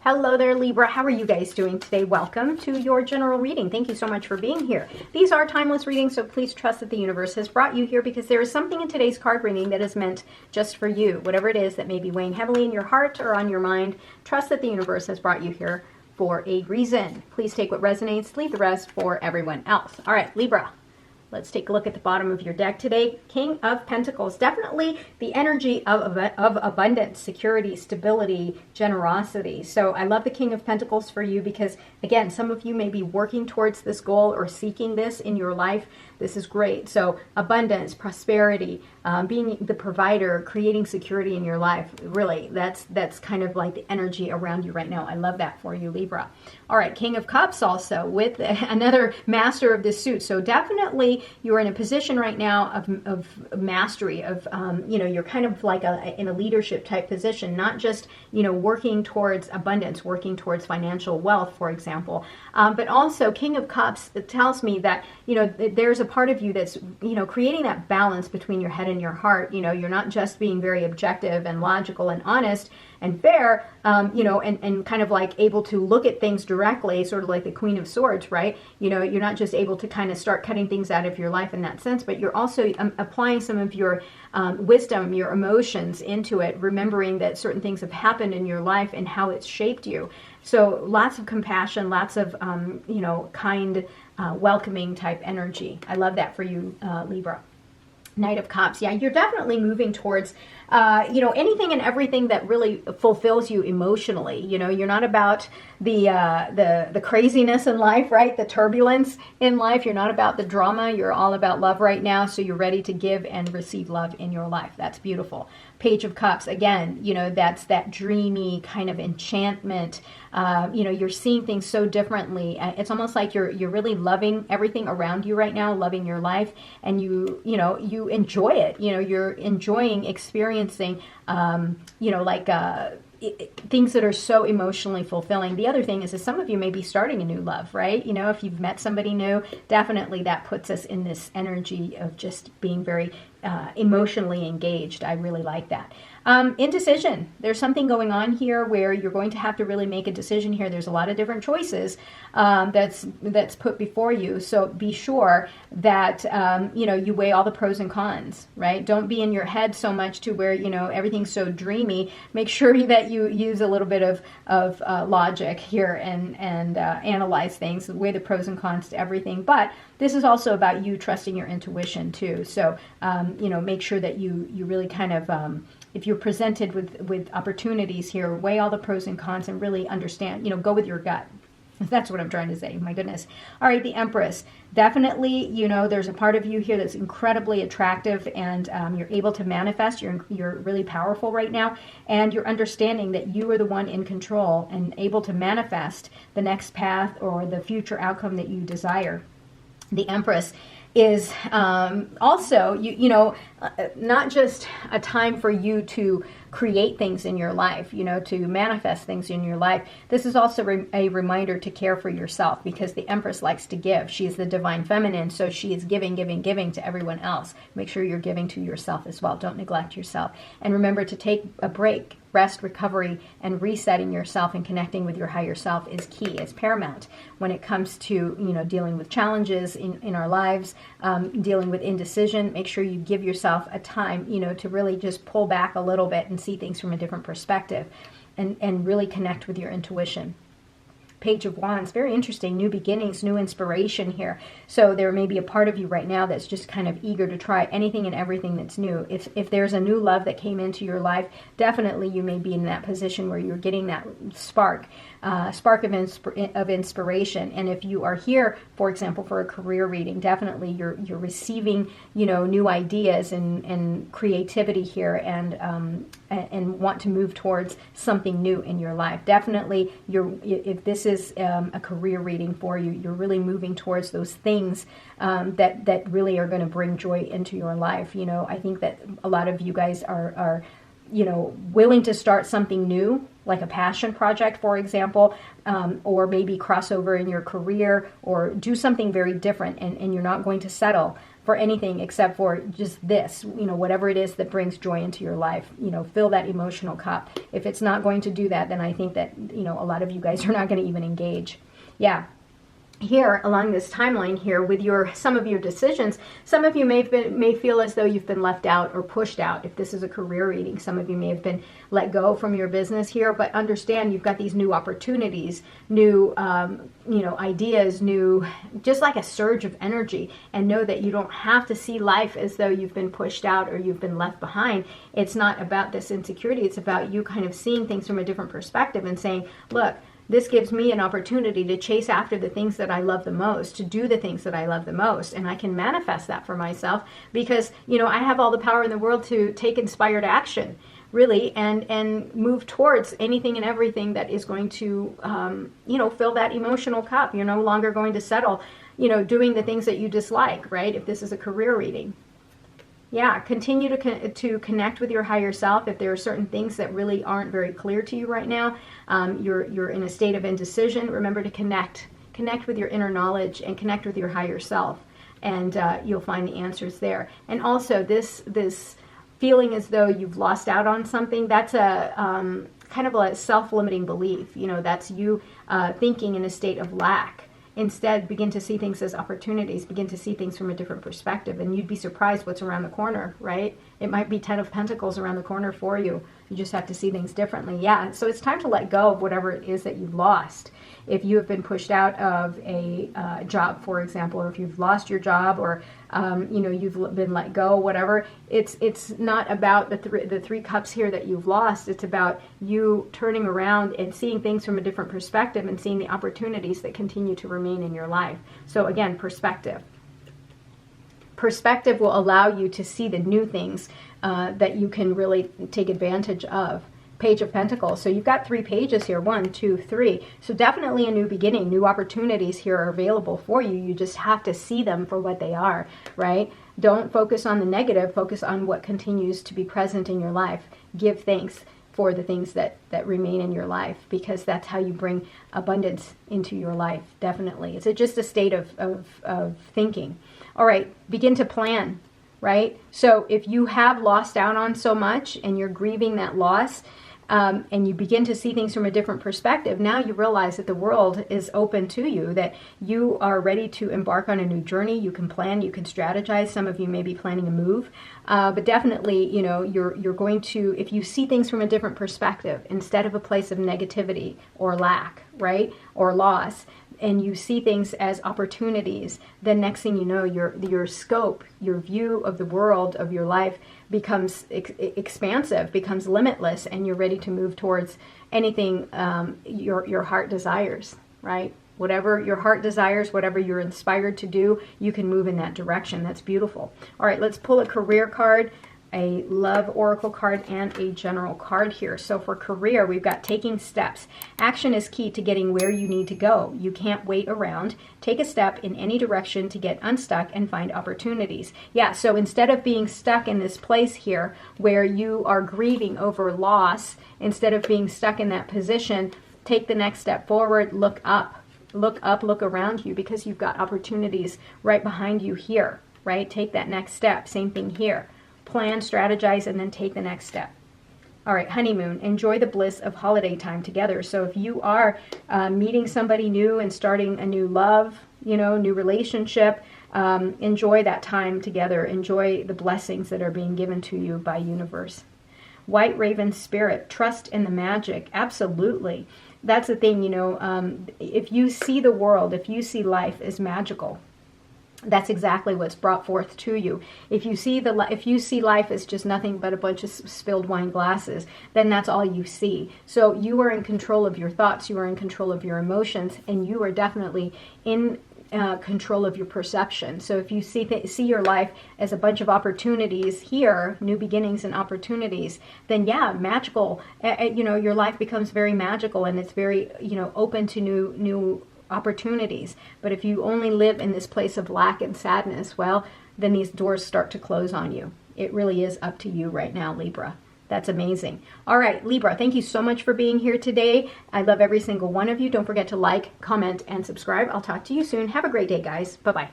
Hello there, Libra. How are you guys doing today? Welcome to your general reading. Thank you so much for being here. These are timeless readings, so please trust that the universe has brought you here because there is something in today's card reading that is meant just for you. Whatever it is that may be weighing heavily in your heart or on your mind, trust that the universe has brought you here for a reason. Please take what resonates, leave the rest for everyone else. All right, Libra. Let's take a look at the bottom of your deck today. King of Pentacles, definitely the energy of abundance, security, stability, generosity. So I love the King of Pentacles for you because, again, some of you may be working towards this goal or seeking this in your life. This is great. So abundance, prosperity, being the provider, creating security in your life. Really, that's kind of like the energy around you right now. I love that for you, Libra. All right, King of Cups also with another master of this suit. So definitely you're in a position right now of mastery, of, you're kind of like in a leadership type position, not just, working towards abundance, working towards financial wealth, for example. But also King of Cups, it tells me that, there's a part of you that's, creating that balance between your head and your heart. You're not just being very objective and logical and honest and fair, and kind of like able to look at things directly, sort of like the Queen of Swords, right? You're not just able to kind of start cutting things out of your life in that sense, but you're also applying some of your wisdom, your emotions into it, remembering that certain things have happened in your life and how it's shaped you. So lots of compassion, lots of, kind, welcoming type energy. I love that for you, Libra. Knight of Cups. Yeah, you're definitely moving towards, anything and everything that really fulfills you emotionally. You're not about the craziness in life, right? The turbulence in life. You're not about the drama. You're all about love right now. So you're ready to give and receive love in your life. That's beautiful. Page of Cups. Again, that's that dreamy kind of enchantment. You're seeing things so differently. It's almost like you're really loving everything around you right now, loving your life, and you enjoy it. You're enjoying experiencing, things that are so emotionally fulfilling. The other thing is that some of you may be starting a new love, right? If you've met somebody new, definitely that puts us in this energy of just being very emotionally engaged. I really like that. Indecision. There's something going on here where you're going to have to really make a decision here. There's a lot of different choices that's put before you. So be sure that, you weigh all the pros and cons, right? Don't be in your head so much to where, everything's so dreamy. Make sure that you use a little bit of logic here and analyze things, weigh the pros and cons to everything. But this is also about you trusting your intuition too. So, make sure that you really kind of, if you're presented with opportunities here, weigh all the pros and cons and really understand, go with your gut. That's what I'm trying to say. My goodness. All right, the Empress. Definitely, there's a part of you here that's incredibly attractive and you're able to manifest. You're really powerful right now. And you're understanding that you are the one in control and able to manifest the next path or the future outcome that you desire. The Empress is also, not just a time for you to create things in your life, to manifest things in your life. This is also a reminder to care for yourself because the Empress likes to give. She is the divine feminine, so she is giving to everyone else. Make sure you're giving to yourself as well. Don't neglect yourself. And remember to take a break. Rest, recovery, and resetting yourself and connecting with your higher self is key. It's paramount when it comes to, dealing with challenges in our lives, dealing with indecision. Make sure you give yourself a time, to really just pull back a little bit and see things from a different perspective and really connect with your intuition. Page of Wands, very interesting, new beginnings, new inspiration here. So there may be a part of you right now that's just kind of eager to try anything and everything that's new. If there's a new love that came into your life, definitely you may be in that position where you're getting that spark of inspiration. And if you are here, for example, for a career reading, definitely you're receiving, new ideas and creativity here and want to move towards something new in your life. Definitely, if this is a career reading for you, you're really moving towards those things that really are going to bring joy into your life. I think that a lot of you guys are willing to start something new, like a passion project, for example, or maybe crossover in your career or do something very different, and you're not going to settle for anything except for just this, whatever it is that brings joy into your life. Fill that emotional cup. If it's not going to do that, then I think that, a lot of you guys are not going to even engage. Yeah. Here along this timeline here with some of your decisions, some of you may feel as though you've been left out or pushed out. If this is a career reading, some of you may have been let go from your business here, but understand you've got these new opportunities, new ideas, just like a surge of energy, and know that you don't have to see life as though you've been pushed out or you've been left behind. It's not about this insecurity. It's about you kind of seeing things from a different perspective and saying, look, this gives me an opportunity to chase after the things that I love the most, to do the things that I love the most. And I can manifest that for myself because, I have all the power in the world to take inspired action, really, and move towards anything and everything that is going to, fill that emotional cup. You're no longer going to settle, doing the things that you dislike, right? If this is a career reading. Yeah, continue to connect with your higher self. If there are certain things that really aren't very clear to you right now, you're in a state of indecision, remember to connect with your inner knowledge and connect with your higher self, and you'll find the answers there. And also this feeling as though you've lost out on something, that's a kind of a self-limiting belief. That's you thinking in a state of lack. Instead, begin to see things as opportunities, begin to see things from a different perspective, and you'd be surprised what's around the corner, right? It might be 10 of Pentacles around the corner for you. You just have to see things differently. Yeah, so it's time to let go of whatever it is that you've lost. If you have been pushed out of a job, for example, or if you've lost your job, or you've been let go, whatever, it's not about the three cups here that you've lost. It's about you turning around and seeing things from a different perspective and seeing the opportunities that continue to remain in your life. So again, perspective. Perspective will allow you to see the new things that you can really take advantage of. Page of Pentacles. So you've got 3 pages here, 1, 2, 3. So definitely a new beginning. New opportunities here are available for you. You just have to see them for what they are, right? Don't focus on the negative. Focus on what continues to be present in your life. Give thanks for the things that remain in your life, because that's how you bring abundance into your life. Definitely. It's just a state of thinking. All right, begin to plan, right? So if you have lost out on so much and you're grieving that loss, and you begin to see things from a different perspective, now you realize that the world is open to you, that you are ready to embark on a new journey. You can plan, you can strategize. Some of you may be planning a move, but definitely, you're going to, if you see things from a different perspective, instead of a place of negativity or lack, right, or loss, and you see things as opportunities, then next thing you know, your scope, your view of the world, of your life, becomes expansive, becomes limitless, and you're ready to move towards anything your heart desires, right? Whatever your heart desires, whatever you're inspired to do, you can move in that direction. That's beautiful. All right, let's pull a career card, a love oracle card, and a general card here. So for career, we've got taking steps. Action is key to getting where you need to go. You can't wait around. Take a step in any direction to get unstuck and find opportunities. Yeah, so instead of being stuck in this place here where you are grieving over loss, instead of being stuck in that position, take the next step forward, look up. Look up, look around you, because you've got opportunities right behind you here, right? Take that next step. Same thing here. Plan, strategize, and then take the next step. All right, honeymoon. Enjoy the bliss of holiday time together. So if you are meeting somebody new and starting a new love, new relationship, enjoy that time together. Enjoy the blessings that are being given to you by universe. White Raven Spirit. Trust in the magic. Absolutely. That's the thing, if you see the world, if you see life as magical, that's exactly what's brought forth to you. If you see life as just nothing but a bunch of spilled wine glasses, then that's all you see. So you are in control of your thoughts, you are in control of your emotions, and you are definitely in control of your perception. So if you see your life as a bunch of opportunities here, new beginnings and opportunities, then yeah, magical. Your life becomes very magical, and it's very open to new opportunities. But if you only live in this place of lack and sadness, well, then these doors start to close on you. It really is up to you right now, Libra. That's amazing. All right, Libra, thank you so much for being here today. I love every single one of you. Don't forget to like, comment, and subscribe. I'll talk to you soon. Have a great day, guys. Bye-bye.